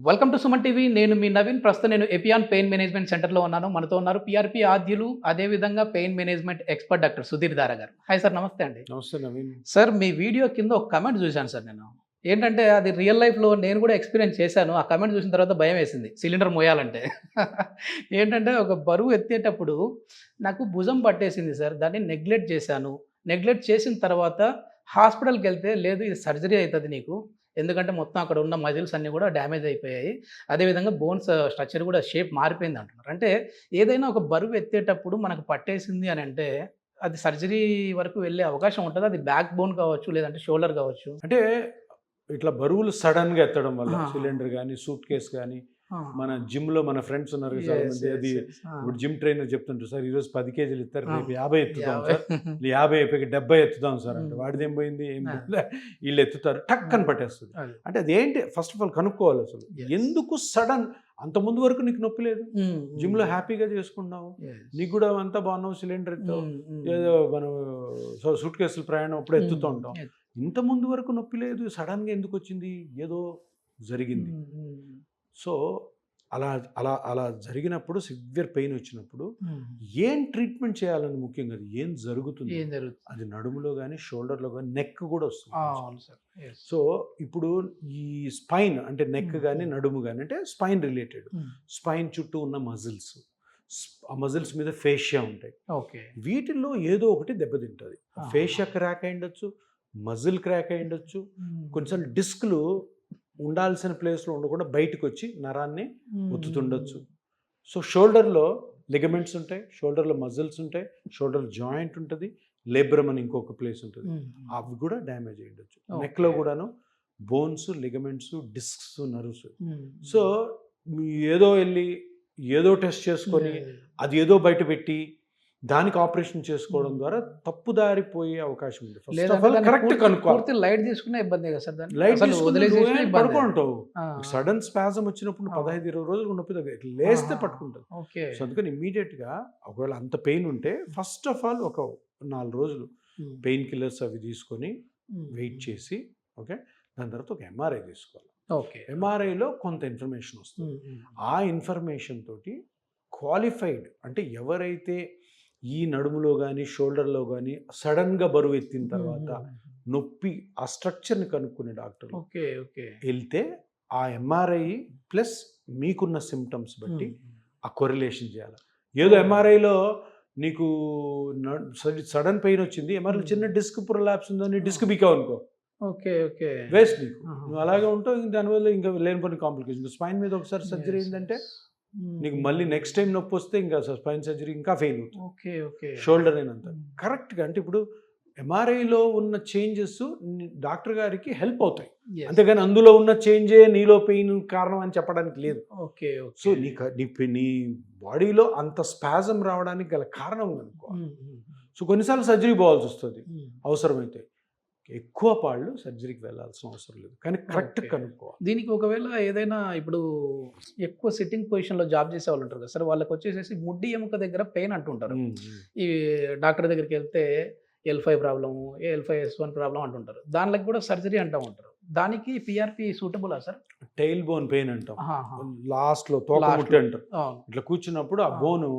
Welcome to Suman TV. నేను మీ నవీన్. ప్రస్తుతం నేను ఎపియాన్ పెయిన్ మేనేజ్మెంట్ సెంటర్లో ఉన్నాను. మనతో ఉన్నారు పిఆర్పి ఆద్యులు, అదేవిధంగా pain management expert doctor Sudheer దారా గారు. హాయ్ సార్, నమస్తే అండి. నమస్తే నవీన్. సార్, మీ వీడియో కింద ఒక కమెంట్ చూశాను సార్. నేను ఏంటంటే అది రియల్ లైఫ్లో నేను కూడా ఎక్స్పీరియన్స్ చేశాను. ఆ కమెంట్ చూసిన తర్వాత భయం వేసింది సిలిండర్ మోయాలంటే. ఏంటంటే ఒక బరువు ఎత్తేటప్పుడు నాకు భుజం పట్టేసింది సార్. దాన్ని నెగ్లెక్ట్ చేశాను. నెగ్లెక్ట్ చేసిన తర్వాత హాస్పిటల్కి వెళ్తే లేదు, ఇది సర్జరీ అవుతుంది నీకు, ఎందుకంటే మొత్తం అక్కడ ఉన్న మజిల్స్ అన్నీ కూడా డ్యామేజ్ అయిపోయాయి, అదేవిధంగా బోన్స్ స్ట్రక్చర్ కూడా షేప్ మారిపోయింది అంటున్నారు. అంటే ఏదైనా ఒక బరువు ఎత్తేటప్పుడు మనకు పట్టేసింది అని అంటే అది సర్జరీ వరకు వెళ్ళే అవకాశం ఉంటుంది. అది బ్యాక్ బోన్ కావచ్చు, లేదంటే షోల్డర్ కావచ్చు. అంటే ఇట్లా బరువులు సడన్గా ఎత్తడం వల్ల సిలిండర్ కానీ సూట్ కేస్ కానీ, మన జిమ్ లో మన ఫ్రెండ్స్ ఉన్నారు చాలా మంది, అది ఇప్పుడు జిమ్ ట్రైనర్ చెప్తుంటారు, సార్ ఈరోజు 10 కేజీలు ఎత్తారు, రేపు 50 ఎత్తుతాం సార్, 50 అయిపోయి 70 ఎత్తుతాం సార్ అంటే వాడిది ఏం పోయింది, ఏం వీళ్ళు ఎత్తుతారు, టక్ అని పట్టేస్తుంది. అంటే అదేంటి ఫస్ట్ ఆఫ్ ఆల్ కనుక్కోవాలి అసలు ఎందుకు సడన్. అంత ముందు వరకు నీకు నొప్పి లేదు, జిమ్ లో హ్యాపీగా చేసుకుంటున్నావు, నీకు కూడా అంతా బాగున్నావు, సిలిండర్ ఎత్తావు, ఏదో మనం సూట్ కేసులు ప్రయాణం అప్పుడు ఎత్తుతూ ఉంటాం, ఇంత ముందు వరకు నొప్పి లేదు, సడన్ గా ఎందుకు వచ్చింది, ఏదో జరిగింది. సో అలా అలా అలా జరిగినప్పుడు సివియర్ పెయిన్ వచ్చినప్పుడు ఏం ట్రీట్మెంట్ చేయాలని ముఖ్యంగా, అది ఏం జరుగుతుంది, అది నడుములో కానీ షోల్డర్లో కానీ నెక్ కూడా వస్తుంది. సో ఇప్పుడు ఈ స్పైన్ అంటే నెక్ కానీ నడుము కానీ అంటే స్పైన్ రిలేటెడ్, స్పైన్ చుట్టూ ఉన్న మజిల్స్, ఆ మజిల్స్ మీద ఫేషియా ఉంటాయి. వీటిల్లో ఏదో ఒకటి దెబ్బతింటుంది. ఫేషియా క్రాక్ అయి ఉండొచ్చు, మజిల్ క్రాక్ అయి ఉండొచ్చు, కొంచెం డిస్క్లు ఉండాల్సిన ప్లేస్లో ఉండకుండా బయటకు వచ్చి నరాన్ని ఒత్తుతుండొచ్చు. సో షోల్డర్లో లిగమెంట్స్ ఉంటాయి, షోల్డర్లో మజిల్స్ ఉంటాయి, షోల్డర్ జాయింట్ ఉంటుంది, లేబ్రమ్ అని ఇంకొక ప్లేస్ ఉంటుంది, అవి కూడా డ్యామేజ్ అయ్యి ఉండొచ్చు. నెక్లో కూడాను bones, ligaments, discs, nerves. So ఏదో వెళ్ళి ఏదో టెస్ట్ చేసుకొని అది ఏదో బయట పెట్టి దానికి ఆపరేషన్ చేసుకోవడం ద్వారా తప్పుదారిపోయే అవకాశం ఉంది. ఫస్ట్ ఆఫ్ ఆల్ కరెక్ట్ కనుక్కోవాలి. లైట్ తీసుకునే ఇబ్బంది కదా సార్, లైట్ పడుకుంటావు, సడన్ స్పాజం వచ్చినప్పుడు 15-20 రోజులు నొప్పి తగ్గ లేస్తే పట్టుకుంటుంది. సో అందుకని ఇమీడియట్ గా ఒకవేళ అంత పెయిన్ ఉంటే ఫస్ట్ ఆఫ్ ఆల్ ఒక 4 రోజులు పెయిన్ కిల్లర్స్ అవి తీసుకొని వెయిట్ చేసి, ఓకే, దాని తర్వాత ఒక ఎంఆర్ఐ తీసుకోవాలి. ఎంఆర్ఐలో కొంత ఇన్ఫర్మేషన్ వస్తుంది. ఆ ఇన్ఫర్మేషన్ తోటి క్వాలిఫైడ్ అంటే ఎవరైతే ఈ నడుములో కానీ షోల్డర్లో కానీ సడన్గా బరువు ఎత్తిన తర్వాత నొప్పి ఆ స్ట్రక్చర్ని కనుక్కునే డాక్టర్ వెళ్తే ఆ ఎంఆర్ఐ ప్లస్ మీకున్న సిమ్టమ్స్ బట్టి ఆ కొరిలేషన్ చేయాలి. ఏదో ఎంఆర్ఐలో నీకు సడన్ పెయిన్ వచ్చింది, ఎంఆర్ఐలో చిన్న డిస్క్ ప్రొలాప్స్ ఉందని డిస్క్ బికావు అనుకో, వేస్ట్ నీకు, నువ్వు అలాగే ఉంటావు, దానివల్ల ఇంకా లేనిపోయిన కాంప్లికేషన్. స్పైన్ మీద ఒకసారి సర్జరీ ఏంటంటే నీకు మళ్ళీ నెక్స్ట్ టైం నొప్పి వస్తే ఇంకా స్పైన్ సర్జరీ ఇంకా ఫెయిల్ అవుతుంది. షోల్డర్ అయినంత కరెక్ట్గా అంటే ఇప్పుడు ఎంఆర్ఐలో ఉన్న చేంజెస్ డాక్టర్ గారికి హెల్ప్ అవుతాయి, అంతేగాని అందులో ఉన్న చేంజే నీలో పెయిన్ కారణం అని చెప్పడానికి లేదు. సో నీ బాడీలో అంత స్పాజం రావడానికి గల కారణం అనుకోవాలి. సో కొన్నిసార్లు సర్జరీ పోవాల్సి వస్తుంది అవసరమైతే, ఎక్కువ పాళ్ళు సర్జరీకి వెళ్ళాల్సిన అవసరం లేదు, కానీ కరెక్ట్ కనుక్కోవాలి. దీనికి ఒకవేళ ఏదైనా ఇప్పుడు ఎక్కువ సిట్టింగ్ పొజిషన్లో జాబ్ చేసే వాళ్ళు ఉంటారు కదా సార్, వాళ్ళకి వచ్చేసేసి ముడ్డి ఎముక దగ్గర పెయిన్ అంటుంటారు. ఈ డాక్టర్ దగ్గరికి వెళ్తే L5 ప్రాబ్లము, L5S1 ప్రాబ్లం అంటుంటారు, దానికి కూడా సర్జరీ అంటూ ఉంటారు. దానికి పిఆర్పి సూటబులా సార్? టైల్ బోన్ పెయిన్ అంటాం, లాస్ట్లో తోకముట్టి అంటారు. ఇట్లా కూర్చున్నప్పుడు ఆ బోను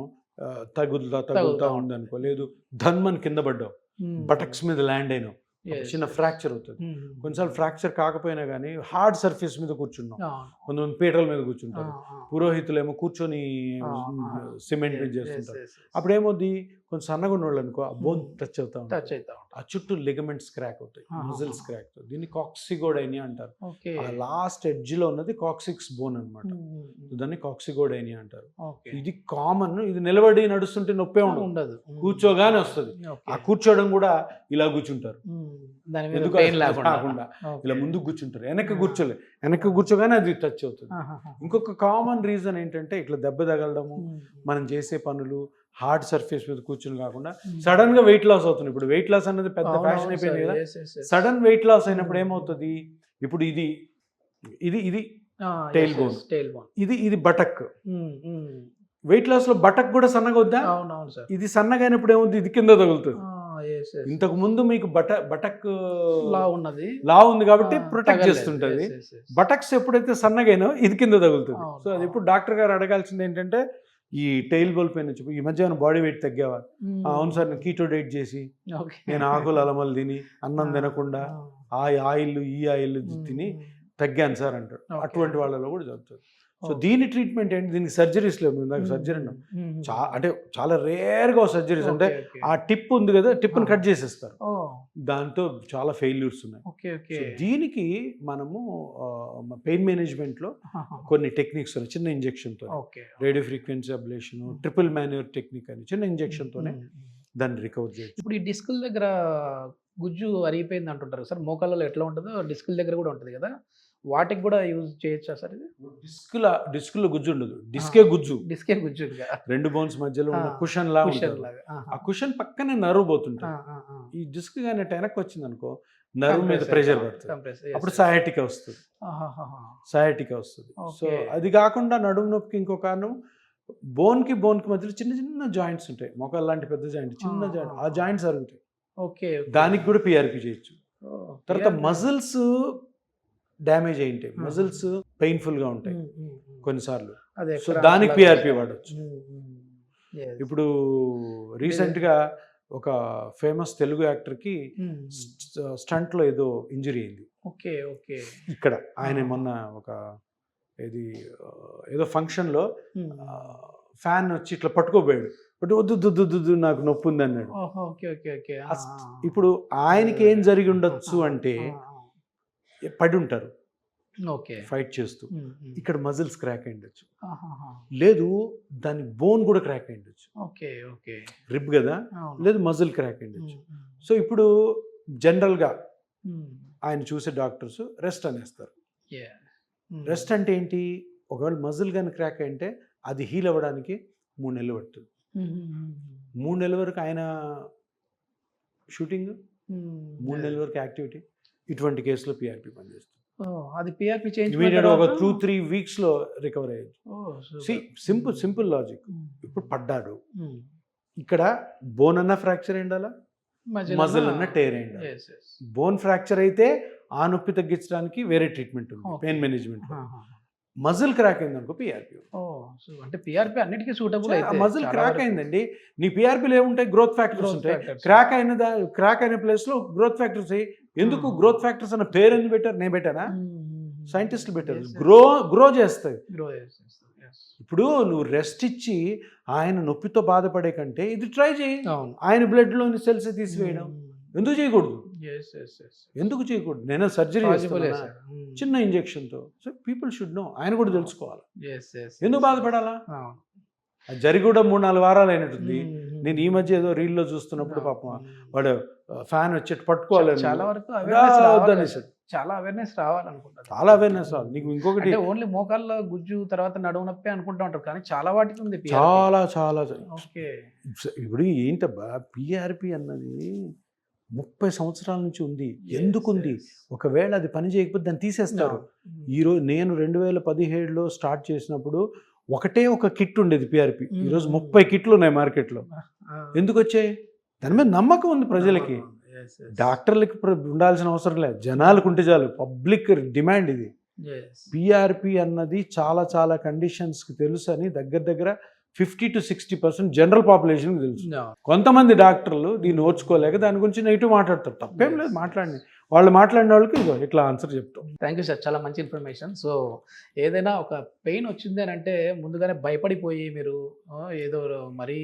తగులుతా ఉంది అనుకో, లేదు ధన్మన్ కింద పడ్డావు, బటక్స్ మీద ల్యాండ్ అయినావు, చిన్న ఫ్రాక్చర్ అవుతుంది. కొన్నిసార్లు ఫ్రాక్చర్ కాకపోయినా కానీ హార్డ్ సర్ఫేస్ మీద కూర్చున్నాం, కొంతమంది పీటల మీద కూర్చుంటారు, పురోహితులు ఏమో కూర్చొని సిమెంట్ మీద చేస్తుంటారు. అప్పుడు ఏమవుద్ది, కొంచెం సన్నగా ఉన్నవాళ్ళు అనుకో ఆ బోన్ టచ్ అవుతా ఉంటాయి, ఆ చుట్టూ లిగమెంట్స్ క్రాక్ అవుతాయి, మజిల్స్ క్రాక్ అవుతాయి. దీన్ని కాక్సిగోడైనియా అంటారు. ఆ లాస్ట్ ఎడ్జ్ లో ఉన్నది కాక్సిక్స్ బోన్ అనమాట, దాన్ని కాక్సిగోడైనియా అంటారు. ఇది కామన్, ఇది నిలబడి నడుస్తుంటే నొప్పే ఉండదు, కూర్చోగానే వస్తుంది. ఆ కూర్చోవడం కూడా ఇలా కూర్చుంటారు, కాకుండా ఇలా ముందుకు కూర్చుంటారు, వెనక్కి కూర్చోగానే అది టచ్ అవుతుంది. ఇంకొక కామన్ రీజన్ ఏంటంటే ఇట్లా దెబ్బ తగలడము, మనం చేసే పనులు హార్డ్ సర్ఫేస్ మీద కూర్చుని కాకుండా సడన్ గా వెయిట్ లాస్ అవుతుంది. ఇప్పుడు వెయిట్ లాస్ అనేది పెద్ద ఫ్యాషన్ అయిపోయింది కదా. సడన్ వెయిట్ లాస్ అయినప్పుడు ఏమవుతుంది, ఇప్పుడు ఇది ఇది ఇది టైల్ బోన్, ఇది బటక్. వెయిట్ లాస్ లో బటక్ కూడా సన్నగా వద్దా, ఇది సన్నగా అయినప్పుడు ఏమవుతుంది, ఇది కింద తగులుతుంది. ఇంతకు ముందు మీకు బటక్ లా ఉన్నది, లా ఉంది కాబట్టి ప్రొటెక్ట్ చేస్తుంటది. బటక్స్ ఎప్పుడైతే సన్నగానో ఇది కింద తగులుతుంది. అవును, సో అది ఎప్పుడు డాక్టర్ గారు అడగాల్సింది ఏంటంటే ఈ టైల్ బోల్ పెయిన్ వచ్చి ఈ మధ్య బాడీ వెయిట్ తగ్గావా? అవును సార్, నేను కీటో డైట్ చేసి నేను ఆకులు అలమలు తిని అన్నం తినకుండా ఆ ఆయిల్ ఈ ఆయిల్ తిని తగ్గాను సార్ అంటాడు. అటువంటి వాళ్ళలో కూడా జరుగుతుంది. సో దీని ట్రీట్మెంట్ ఏంటి? దీనికి సర్జరీస్ లేవు. నాకు సర్జరీ అంటే చాలా రేర్గా సర్జరీస్, అంటే ఆ టిప్ ఉంది కదా, టిప్ని కట్ చేసేస్తారు. దాంతో చాలా ఫెయిల్యూర్స్ ఉన్నాయి. సో దీనికి మనము పెయిన్ మేనేజ్మెంట్లో కొన్ని టెక్నిక్స్ ఉన్నాయి. చిన్న ఇంజెక్షన్తో, radio frequency ablation, triple manoeuvre technique అని చిన్న ఇంజెక్షన్తోనే దాన్ని రికవర్ చేయొచ్చు. ఇప్పుడు ఈ డిస్కుల దగ్గర గుజ్జు అరిగిపోయింది అంటుంటారు సార్, మోకాళ్ళలో ఎట్లా ఉంటుందో డిస్కుల దగ్గర కూడా ఉంటుంది కదా, వాటికి కూడా యూజ్ చేయొచ్చా సార్ ఇది? డిస్కులో గుజ్జు ఉండదు, డిస్కే గుజ్జు. రెండు బోన్స్ మధ్యలో ఉన్న కుషన్ లా ఉంటుంది. ఆ కుషన్ పక్కనే నర్వ్ పోతుంటుంది. ఈ డిస్క్ కానీ వెనక్కి వచ్చింది అనుకో, నర్వ్ మీద ప్రెషర్ పడుతుంది, అప్పుడు సయాటికా వస్తుంది. సో అది కాకుండా నడుము నొప్పికి ఇంకో కారణం, బోన్కి మధ్యలో చిన్న చిన్న జాయింట్స్ ఉంటాయి. మొక్కలు లాంటి పెద్ద జాయింట్, చిన్న జాయింట్, ఆ జాయింట్స్ అరుగుతాయి. దానికి కూడా పిఆర్పి చేయొచ్చు. తర్వాత మజిల్స్ డ్యామేజ్ అయి ఉంటాయి, మజిల్స్ పెయిన్ఫుల్గా ఉంటాయి కొన్నిసార్లు. సో దానికి పిఆర్పి వాడచ్చు. ఇప్పుడు రీసెంట్గా ఒక ఫేమస్ తెలుగు యాక్టర్కి స్టంట్లో ఏదో ఇంజరీ అయింది. ఇక్కడ ఆయన మొన్న ఒక ఏదో ఫంక్షన్లో ఫ్యాన్ వచ్చి ఇట్లా పట్టుకోపోయాడు, బట్ వద్దు నాకు నొప్పి ఉంది అన్నాడు. ఇప్పుడు ఆయనకి ఏం జరిగి ఉండొచ్చు అంటే, పడి ఉంటారు ఫైట్ చేస్తూ, ఇక్కడ మజిల్స్ క్రాక్ అయి ఉండొచ్చు, లేదు దాని బోన్ కూడా క్రాక్ అయి ఉండొచ్చు, రిబ్ కదా, లేదు మజిల్ క్రాక్ అయి ఉండొచ్చు. సో ఇప్పుడు జనరల్గా ఆయన చూసే డాక్టర్స్ రెస్ట్ అనేస్తారు. రెస్ట్ అంటే ఏంటి? ఒకవేళ మజిల్ కానీ క్రాక్ అయింటే అది హీల్ అవ్వడానికి 3 నెలలు పడుతుంది. 3 నెలల వరకు ఆయన షూటింగ్, 3 నెలల వరకు యాక్టివిటీ. ఇటువంటి కేసులో పిఆర్పి పనిచేస్తుంది. అది పిఆర్పి చేంజ్ ఒక 2-3 వీక్స్లో రికవర్ అయ్యొచ్చు. Simple logic. ఇప్పుడు పడ్డాడు, ఇక్కడ బోన్ అన్న ఫ్రాక్చర్ అయిండాలా, మజిల్ అన్న టేర్ అయిండాలి. బోన్ ఫ్రాక్చర్ అయితే ఆ నొప్పి తగ్గించడానికి వేరే ట్రీట్మెంట్ ఉంది పెయిన్ మేనేజ్మెంట్. మజిల్ క్రాక్ అయింది అనుకో పిఆర్పి. అంటే పిఆర్పి అన్నిటికీ సూటబుల్. మజిల్ క్రాక్ అయిందండి, నీ పిఆర్పిలో ఏముంటాయి? గ్రోత్ ఫ్యాక్టర్స్ ఉంటాయి. క్రాక్ అయిన ప్లేస్లో గ్రోత్ ఫ్యాక్టర్స్. ఎందుకు గ్రోత్ ఫ్యాక్టర్స్ అన్న పేరు ఎందుకు పెట్టారు? నేను పెట్టానా? సైంటిస్టులు పెట్టారు. గ్రో చేస్తాయి. ఇప్పుడు నువ్వు రెస్ట్ ఇచ్చి ఆయన నొప్పితో బాధపడే కంటే ఇది ట్రై చేయి. ఆయన బ్లడ్లోని సెల్స్ తీసివేయడం ఎందుకు చేయకూడదు? ఎందుకు చేయకూడదు? నేను సర్జరీ చిన్న ఇంజెక్షన్తో. So people should know. ఆయన కూడా తెలుసుకోవాలి. ఎందుకు బాధపడాలా? అది జరిగి కూడా 3-4 వారాలు అయినట్టుంది. నేను ఈ మధ్య ఏదో రీల్లో చూస్తున్నప్పుడు పాపం వాడు ఫ్యాన్ వచ్చి పట్టుకోవాలి, చాలా వరకు చాలా అవేర్నెస్ రావాలనుకుంటా. చాలా అవేర్నెస్ రావాలి. నీకు ఇంకొకటి, ఓన్లీ మోకాళ్ళ గుజ్జు తర్వాత నడుము నొప్పి అనుకుంటా ఉంటారు, కానీ చాలా వాటికి ఉంది. చాలా ఇప్పుడు ఏంటబ్బా పిఆర్పి అన్నది 30 సంవత్సరాల నుంచి ఉంది. ఎందుకుంది? ఒకవేళ అది పని చేయకపోతే దాన్ని తీసేస్తారు. ఈరోజు నేను 2017లో స్టార్ట్ చేసినప్పుడు ఒకటే ఒక కిట్ ఉండేది పిఆర్పి. ఈరోజు 30 కిట్లు ఉన్నాయి మార్కెట్లో. ఎందుకు వచ్చాయి? దాని మీద నమ్మకం ఉంది ప్రజలకి. డాక్టర్లకి ఉండాల్సిన అవసరం లేదు, జనాలకు ఉంటే చాలు. పబ్లిక్ డిమాండ్ ఇది. పిఆర్పి అన్నది చాలా కండిషన్స్కి తెలుసు అని దగ్గర 50-60% జనరల్ పాపులేషన్కి తెలుసు. కొంతమంది డాక్టర్లు దీన్ని ఓర్చుకోలేక దాని గురించి నెగిటివ్ మాట్లాడతారు. తప్పేం లేదు, మాట్లాడి వాళ్ళు మాట్లాడిన వాళ్ళకి ఇదో ఇట్లా ఆన్సర్ చెప్తాం. థ్యాంక్ యూ సార్, చాలా మంచి ఇన్ఫర్మేషన్. సో ఏదైనా ఒక పెయిన్ వచ్చింది అని అంటే ముందుగానే భయపడిపోయి మీరు ఏదో మరీ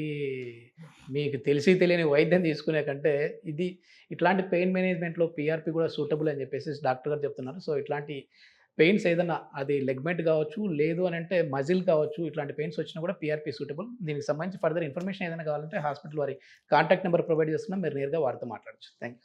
మీకు తెలియని వైద్యం తీసుకునే కంటే ఇట్లాంటి పెయిన్ మేనేజ్మెంట్లో పిఆర్పి కూడా సూటబుల్ అని చెప్పేసి డాక్టర్ గారు చెప్తున్నారు. సో ఇట్లాంటి పెయిన్స్ ఏదైనా అది లెగ్మెంట్ కావచ్చు, లేదు అని అంటే మజిల్ కావచ్చు, ఇట్లాంటి పెయిన్స్ వచ్చినా కూడా పిఆర్పి సూటబుల్. దీనికి సంబంధించి ఫర్దర్ ఇన్ఫర్మేషన్ ఏదైనా కావాలంటే హాస్పిటల్ వారి కాంటాక్ట్ నెంబర్ ప్రొవైడ్ చేస్తున్నాం, మీరు నేరుగా వారితో మాట్లాడచ్చు. Thank you.